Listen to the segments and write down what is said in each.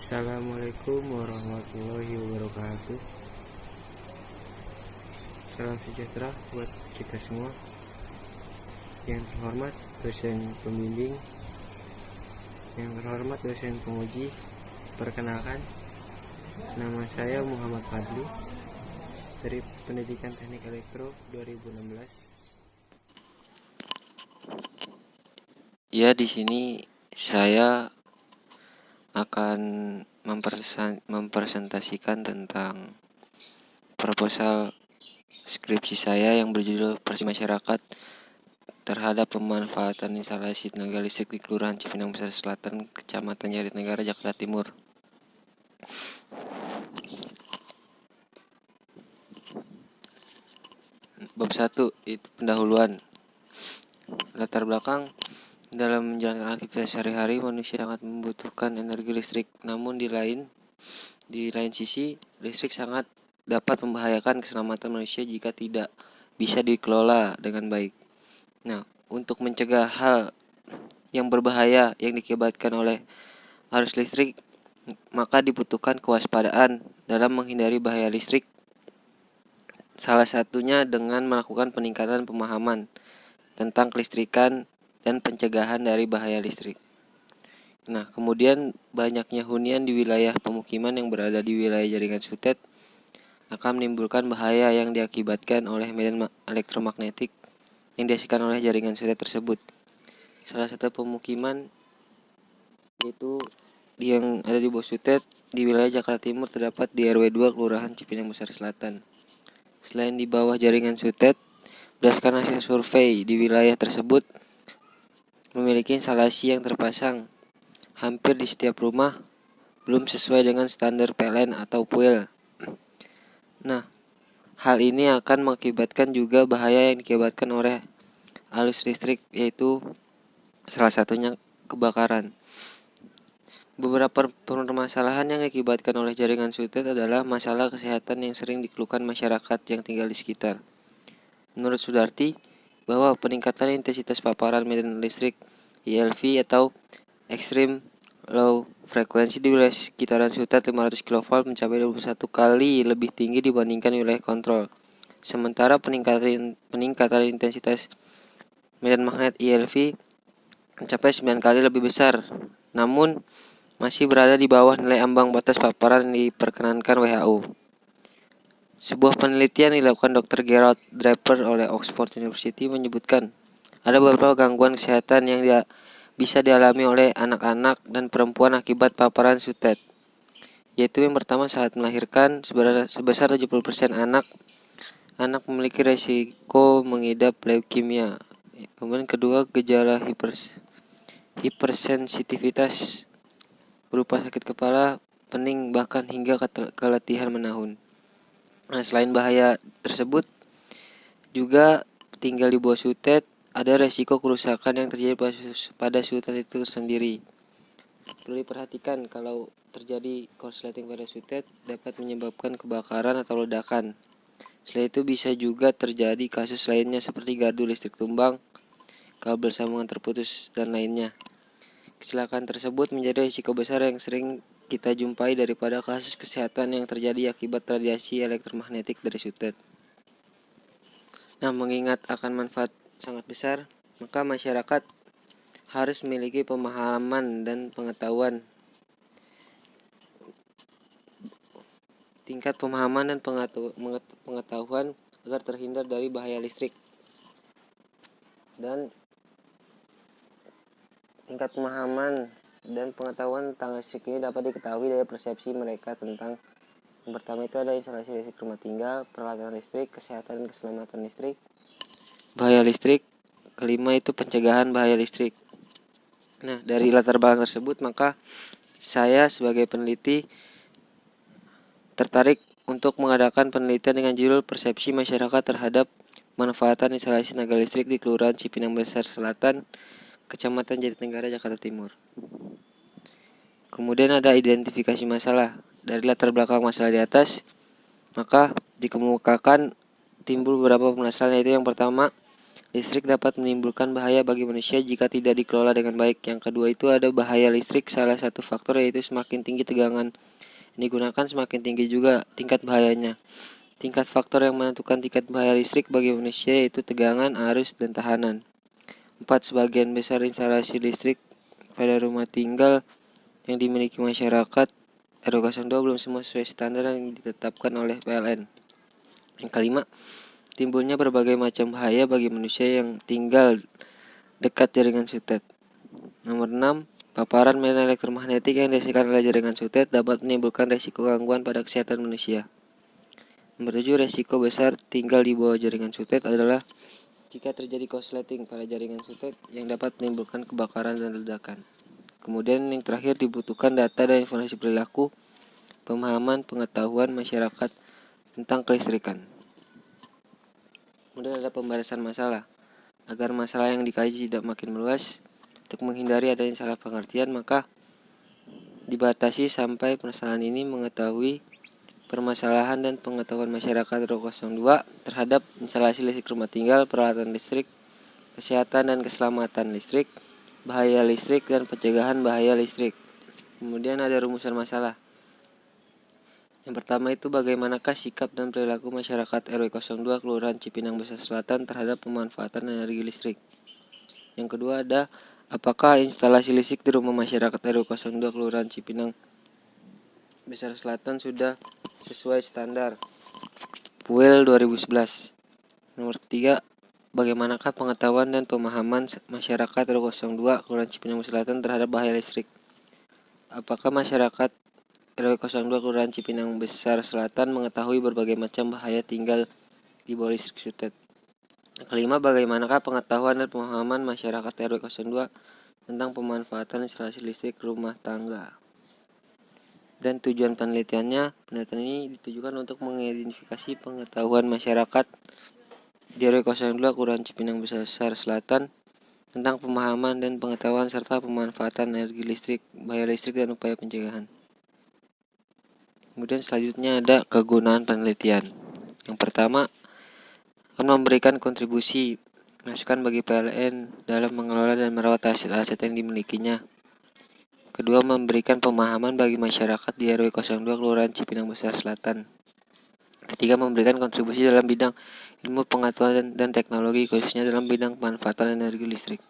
Assalamualaikum warahmatullahi wabarakatuh. Salam sejahtera buat kita semua. Yang terhormat dosen pembimbing, yang terhormat dosen penguji, perkenalkan, nama saya Muhammad Fadli dari Pendidikan Teknik Elektro 2016. Ya, di sini saya akan mempresentasikan tentang proposal skripsi saya yang berjudul Persepsi Masyarakat terhadap pemanfaatan instalasi tenaga listrik di Kelurahan Cipinang Besar Selatan, Kecamatan Jatinegara, Jakarta Timur. Bab 1 itu pendahuluan. Latar belakang: dalam menjalankan aktivitas sehari-hari, manusia sangat membutuhkan energi listrik. Namun di lain sisi, listrik sangat dapat membahayakan keselamatan manusia jika tidak bisa dikelola dengan baik. Nah, untuk mencegah hal yang berbahaya yang diakibatkan oleh arus listrik, maka dibutuhkan kewaspadaan dalam menghindari bahaya listrik. Salah satunya dengan melakukan peningkatan pemahaman tentang kelistrikan dan pencegahan dari bahaya listrik. Nah, kemudian banyaknya hunian di wilayah pemukiman yang berada di wilayah jaringan sutet akan menimbulkan bahaya yang diakibatkan oleh medan elektromagnetik yang dihasilkan oleh jaringan sutet tersebut. Salah satu pemukiman yaitu yang ada di bawah sutet di wilayah Jakarta Timur terdapat di RW 2 Kelurahan Cipinang Besar Selatan. Selain di bawah jaringan sutet, berdasarkan hasil survei di wilayah tersebut memiliki instalasi yang terpasang hampir di setiap rumah belum sesuai dengan standar PLN atau PUEL. Nah, hal ini akan mengakibatkan juga bahaya yang diakibatkan oleh arus listrik, yaitu salah satunya kebakaran. Beberapa permasalahan yang diakibatkan oleh jaringan sutet adalah masalah kesehatan yang sering dikeluhkan masyarakat yang tinggal di sekitar. Menurut Sudarti, bahwa peningkatan intensitas paparan medan listrik ELV atau Extreme Low Frequency di wilayah sekitaran sutet 500 kV mencapai 21 kali lebih tinggi dibandingkan wilayah kontrol. Sementara peningkatan intensitas medan magnet ELV mencapai 9 kali lebih besar, namun masih berada di bawah nilai ambang batas paparan yang diperkenankan WHO. Sebuah penelitian dilakukan Dr. Gerald Draper oleh Oxford University menyebutkan ada beberapa gangguan kesehatan yang bisa dialami oleh anak-anak dan perempuan akibat paparan sutet, yaitu yang pertama saat melahirkan sebesar 70% anak memiliki resiko mengidap leukemia. Kemudian kedua, gejala hipersensitivitas berupa sakit kepala, pening, bahkan hingga keletihan menahun. Nah, selain bahaya tersebut, juga tinggal di bawah sutet ada resiko kerusakan yang terjadi pada sutet itu sendiri. Perlu diperhatikan kalau terjadi korsleting pada sutet dapat menyebabkan kebakaran atau ledakan. Selain itu bisa juga terjadi kasus lainnya seperti gardu listrik tumbang, kabel sambungan terputus, dan lainnya. Kecelakaan tersebut menjadi risiko besar yang sering kita jumpai daripada kasus kesehatan yang terjadi akibat radiasi elektromagnetik dari sutet. Nah, mengingat akan manfaat sangat besar, maka masyarakat harus memiliki pemahaman dan pengetahuan. Tingkat pemahaman dan pengetahuan agar terhindar dari bahaya listrik. Dan tingkat pemahaman dan pengetahuan tentang listrik ini dapat diketahui dari persepsi mereka tentang yang pertama itu ada instalasi listrik rumah tinggal, peralatan listrik, kesehatan dan keselamatan listrik, bahaya listrik. Kelima itu pencegahan bahaya listrik. Nah, dari latar belakang tersebut, maka saya sebagai peneliti tertarik untuk mengadakan penelitian dengan judul Persepsi Masyarakat terhadap Manfaatan Instalasi Tenaga Listrik di Kelurahan Cipinang Besar Selatan, Kecamatan Jatinegara, Jakarta Timur. Kemudian ada identifikasi masalah. Dari latar belakang masalah di atas, maka dikemukakan timbul beberapa permasalahan, yaitu yang pertama, Listrik dapat menimbulkan bahaya bagi manusia jika tidak dikelola dengan baik. Yang kedua itu ada bahaya listrik. Salah satu faktor yaitu semakin tinggi tegangan yang digunakan, semakin tinggi juga tingkat bahayanya. Tingkat faktor yang menentukan tingkat bahaya listrik bagi manusia yaitu tegangan, arus, dan tahanan. 4. Sebagian besar instalasi listrik pada rumah tinggal yang dimiliki masyarakat RW02 belum semua sesuai standar yang ditetapkan oleh PLN. Yang kelima, timbulnya berbagai macam bahaya bagi manusia yang tinggal dekat jaringan sutet. Nomor 6. Paparan medan elektromagnetik yang dihasilkan oleh jaringan sutet dapat menimbulkan resiko gangguan pada kesehatan manusia. Nomor 7. Resiko besar tinggal di bawah jaringan sutet adalah jika terjadi korsleting pada jaringan sutet yang dapat menimbulkan kebakaran dan ledakan. Kemudian yang terakhir dibutuhkan data dan informasi perilaku, pemahaman, pengetahuan masyarakat tentang kelistrikan. Kemudian ada pembatasan masalah. Agar masalah yang dikaji tidak makin meluas, untuk menghindari adanya salah pengertian, maka dibatasi sampai permasalahan ini mengetahui permasalahan dan pengetahuan masyarakat RW02 terhadap instalasi listrik rumah tinggal, peralatan listrik, kesehatan dan keselamatan listrik, bahaya listrik, dan pencegahan bahaya listrik. Kemudian ada rumusan masalah. Yang pertama itu bagaimanakah sikap dan perilaku masyarakat RW02 Kelurahan Cipinang Besar Selatan terhadap pemanfaatan energi listrik. Yang kedua ada apakah instalasi listrik di rumah masyarakat RW02 Kelurahan Cipinang Besar Selatan sudah sesuai standar PUEL 2011. Nomor ketiga, bagaimanakah pengetahuan dan pemahaman masyarakat RW02 Kelurahan Cipinang Besar Selatan terhadap bahaya listrik? Apakah masyarakat RW02 Kelurahan Cipinang Besar Selatan mengetahui berbagai macam bahaya tinggal di bawah listrik sutet? Yang kelima, bagaimanakah pengetahuan dan pemahaman masyarakat RW02 tentang pemanfaatan instalasi listrik rumah tangga? Dan tujuan penelitian ini ditujukan untuk mengidentifikasi pengetahuan masyarakat di RW02 Kelurahan Cipinang Besar Selatan tentang pemahaman dan pengetahuan serta pemanfaatan energi listrik, bahaya listrik, dan upaya pencegahan. Kemudian selanjutnya ada kegunaan penelitian. Yang pertama, akan memberikan kontribusi masukan bagi PLN dalam mengelola dan merawat aset-aset yang dimilikinya. Kedua, memberikan pemahaman bagi masyarakat di RW02 Kelurahan Cipinang Besar Selatan. Ketiga, memberikan kontribusi dalam bidang ilmu pengetahuan dan teknologi, khususnya dalam bidang pemanfaatan energi listrik.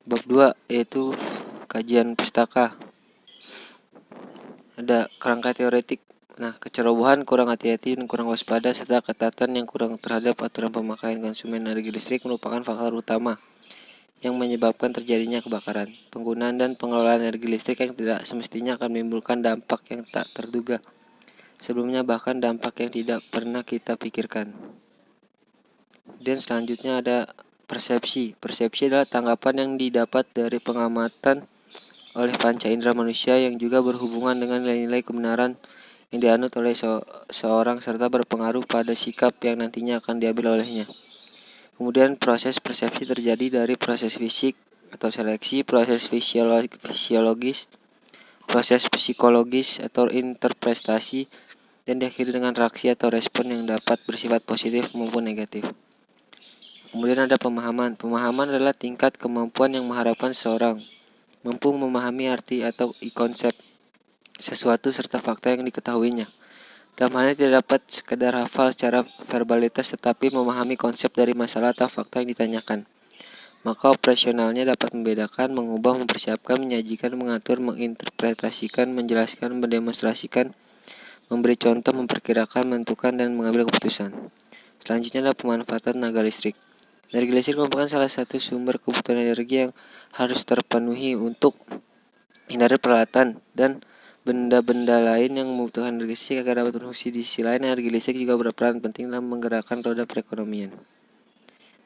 Bab 2 yaitu kajian pustaka. Ada kerangka teoretik. Nah, kecerobohan, kurang hati-hati, dan kurang waspada, serta ketatan yang kurang terhadap aturan pemakaian konsumen energi listrik merupakan faktor utama yang menyebabkan terjadinya kebakaran. Penggunaan dan pengelolaan energi listrik yang tidak semestinya akan menimbulkan dampak yang tak terduga sebelumnya, bahkan dampak yang tidak pernah kita pikirkan. Dan selanjutnya ada persepsi. Persepsi adalah tanggapan yang didapat dari pengamatan oleh panca indera manusia yang juga berhubungan dengan nilai-nilai kebenaran yang dianut oleh seorang serta berpengaruh pada sikap yang nantinya akan diambil olehnya. Kemudian proses persepsi terjadi dari proses fisik atau seleksi, proses fisiologis, proses psikologis atau interpretasi, dan diakhiri dengan reaksi atau respon yang dapat bersifat positif maupun negatif. Kemudian ada pemahaman. Pemahaman adalah tingkat kemampuan yang mengharapkan seseorang mampu memahami arti atau konsep sesuatu serta fakta yang diketahuinya. Dalam hal ini tidak dapat sekedar hafal secara verbalitas tetapi memahami konsep dari masalah atau fakta yang ditanyakan. Maka operasionalnya dapat membedakan, mengubah, mempersiapkan, menyajikan, mengatur, menginterpretasikan, menjelaskan, mendemonstrasikan, memberi contoh, memperkirakan, menentukan, dan mengambil keputusan. Selanjutnya adalah pemanfaatan tenaga listrik. Energi listrik merupakan salah satu sumber kebutuhan energi yang harus terpenuhi untuk hindari peralatan dan benda-benda lain yang membutuhkan energi listrik agar dapat berfungsi. Di sisi lain, energi listrik juga berperan penting dalam menggerakkan roda perekonomian.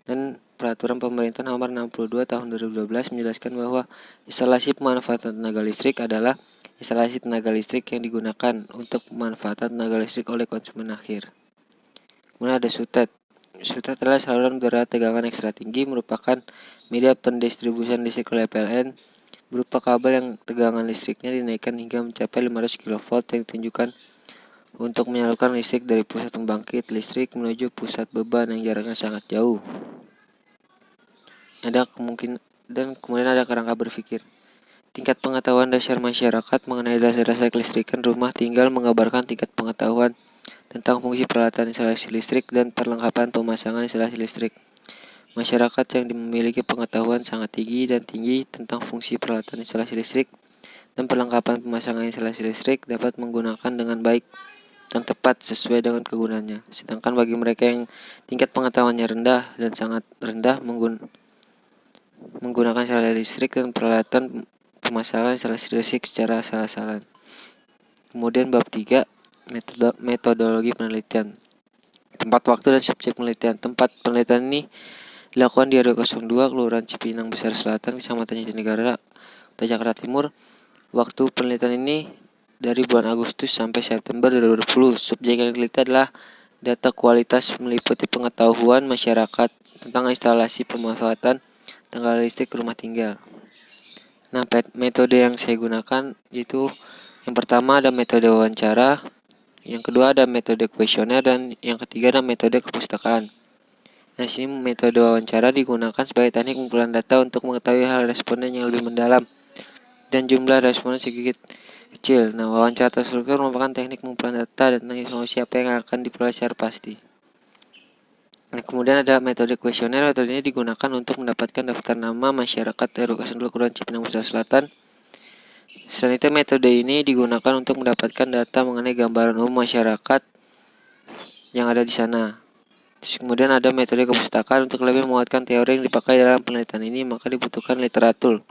Dan peraturan pemerintah nomor 62 tahun 2012 menjelaskan bahwa instalasi pemanfaatan tenaga listrik adalah instalasi tenaga listrik yang digunakan untuk pemanfaatan tenaga listrik oleh konsumen akhir. Kemudian ada sutet. Sutet adalah saluran udara tegangan ekstra tinggi, merupakan media pendistribusian listrik oleh PLN berupa kabel yang tegangan listriknya dinaikkan hingga mencapai 500 kV yang ditunjukkan untuk menyalurkan listrik dari pusat pembangkit listrik menuju pusat beban yang jaraknya sangat jauh. Kemudian ada kerangka berpikir. Tingkat pengetahuan dasar masyarakat mengenai dasar-dasar kelistrikan rumah tinggal menggambarkan tingkat pengetahuan tentang fungsi peralatan instalasi listrik dan perlengkapan pemasangan instalasi listrik. Masyarakat yang memiliki pengetahuan sangat tinggi tentang fungsi peralatan instalasi listrik dan perlengkapan pemasangan instalasi listrik dapat menggunakan dengan baik dan tepat sesuai dengan kegunaannya. Sedangkan bagi mereka yang tingkat pengetahuannya rendah dan sangat rendah menggunakan instalasi listrik dan peralatan pemasangan instalasi listrik secara asal-asalan. Kemudian bab 3, metodologi penelitian. Tempat, waktu, dan subjek penelitian. Tempat penelitian ini dilakukan di RW 02, Kelurahan Cipinang Besar Selatan, Kecamatan Jatinegara, Kota Jakarta Timur. Waktu penelitian ini dari bulan Agustus sampai September 2020. Subjek yang diteliti adalah data kualitas meliputi pengetahuan masyarakat tentang instalasi pemanfaatan tenaga listrik rumah tinggal. Nah, metode yang saya gunakan yaitu yang pertama ada metode wawancara, yang kedua ada metode kuesioner, dan yang ketiga ada metode kepustakaan. Nah, sini metode wawancara digunakan sebagai teknik pengumpulan data untuk mengetahui hal responden yang lebih mendalam dan jumlah responden sedikit kecil. Nah, wawancara terstruktur merupakan teknik pengumpulan data tentang informasi apa yang akan diperoleh secara pasti. Nah, kemudian ada metode kuesioner. Metode ini digunakan untuk mendapatkan daftar nama masyarakat RW 02 Kelurahan Cipinang Besar Selatan. Selain itu, metode ini digunakan untuk mendapatkan data mengenai gambaran umum masyarakat yang ada di sana. Kemudian ada metode kepustakaan. Untuk lebih menguatkan teori yang dipakai dalam penelitian ini, maka dibutuhkan literatur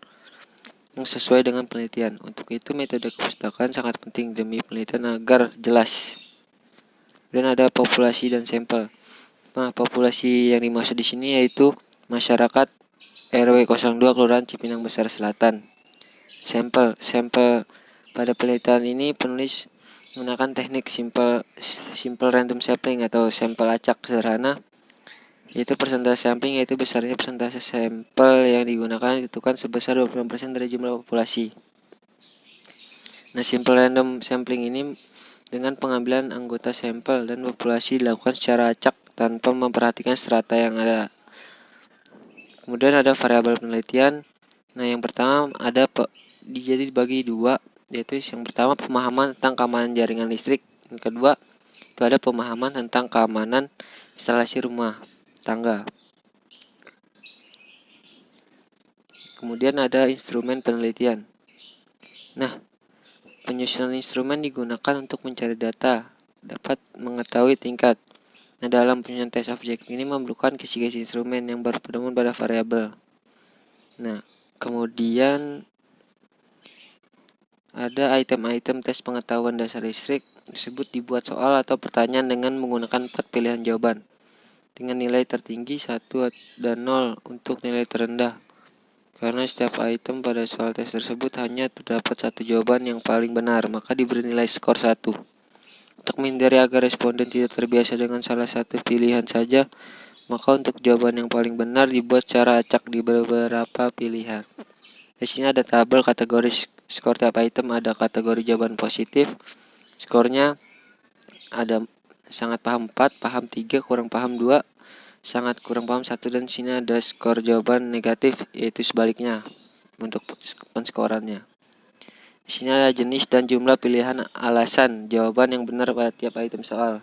yang sesuai dengan penelitian. Untuk itu, metode kepustakaan sangat penting demi penelitian agar jelas. Dan ada populasi dan sampel. Nah, populasi yang dimaksud di sini yaitu masyarakat RW 02 Kelurahan Cipinang Besar Selatan. Sampel pada penelitian ini penulis menggunakan teknik simple random sampling atau sampel acak sederhana, yaitu persentase sampling, yaitu besarnya persentase sampel yang digunakan ditentukan sebesar 20% dari jumlah populasi. Nah, simple random sampling ini dengan pengambilan anggota sampel dan populasi dilakukan secara acak tanpa memperhatikan strata yang ada. Kemudian ada variabel penelitian. Nah, yang pertama ada jadi dibagi dua, yaitu yang pertama pemahaman tentang keamanan jaringan listrik, yang kedua itu ada pemahaman tentang keamanan instalasi rumah tangga. Kemudian ada instrumen penelitian. Nah, penyusunan instrumen digunakan untuk mencari data, dapat mengetahui tingkat. Nah, dalam penyusunan tes objek ini memerlukan kisi-kisi instrumen yang berpedoman pada variabel. Nah, kemudian ada item-item tes pengetahuan dasar listrik. Tersebut dibuat soal atau pertanyaan dengan menggunakan 4 pilihan jawaban dengan nilai tertinggi 1 dan 0 untuk nilai terendah. Karena setiap item pada soal tes tersebut hanya terdapat satu jawaban yang paling benar, maka diberi nilai skor 1. Untuk menghindari agar responden tidak terbiasa dengan salah satu pilihan saja, maka untuk jawaban yang paling benar dibuat secara acak di beberapa pilihan. Di sini ada tabel kategori skor tiap item. Ada kategori jawaban positif, skornya ada sangat paham 4, paham 3, kurang paham 2, sangat kurang paham 1, dan sini ada skor jawaban negatif, yaitu sebaliknya untuk penskorannya. Di sini ada jenis dan jumlah pilihan alasan jawaban yang benar pada tiap item soal.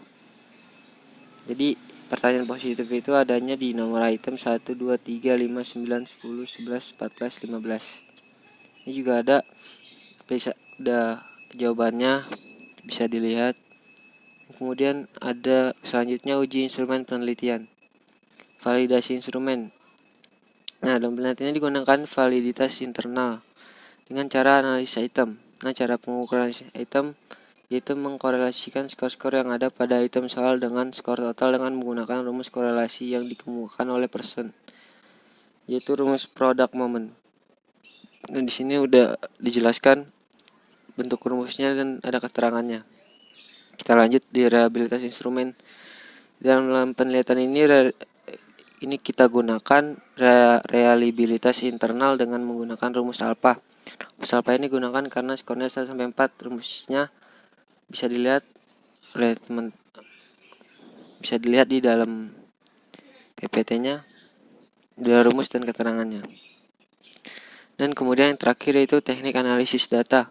Jadi pertanyaan positif itu adanya di nomor item 1, 2, 3, 5, 9, 10, 11, 14, 15. Ini juga ada jawabannya, bisa dilihat. Kemudian ada selanjutnya uji instrumen penelitian. Validasi instrumen. Nah, dalam penelitian ini digunakan validitas internal dengan cara analisa item. Nah, cara pengukuran item yaitu mengkorelasikan skor-skor yang ada pada item soal dengan skor total dengan menggunakan rumus korelasi yang dikemukakan oleh person, yaitu rumus product moment. Dan di sini udah dijelaskan bentuk rumusnya dan ada keterangannya. Kita lanjut di reliabilitas instrumen. Dalam penelitian ini kita gunakan reliabilitas internal dengan menggunakan rumus alpha. Rumus alpha ini digunakan karena skornya 1 sampai 4. Rumusnya bisa dilihat oleh teman, bisa dilihat di dalam PPT-nya, ada rumus dan keterangannya. Dan kemudian yang terakhir yaitu teknik analisis data.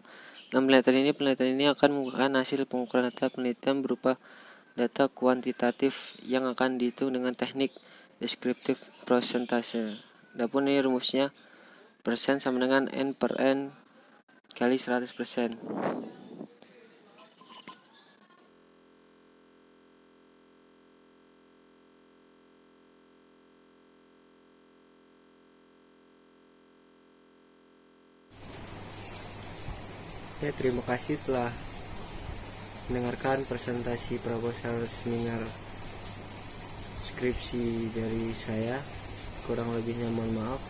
Dalam penelitian ini akan menggunakan hasil pengumpulan data penelitian berupa data kuantitatif yang akan dihitung dengan teknik deskriptif persentase. Adapun ini rumusnya, persen sama dengan N per N kali 100%. Ya, terima kasih telah mendengarkan presentasi proposal seminar skripsi dari saya. Kurang lebihnya mohon maaf.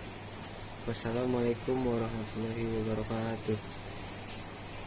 Wassalamualaikum warahmatullahi wabarakatuh.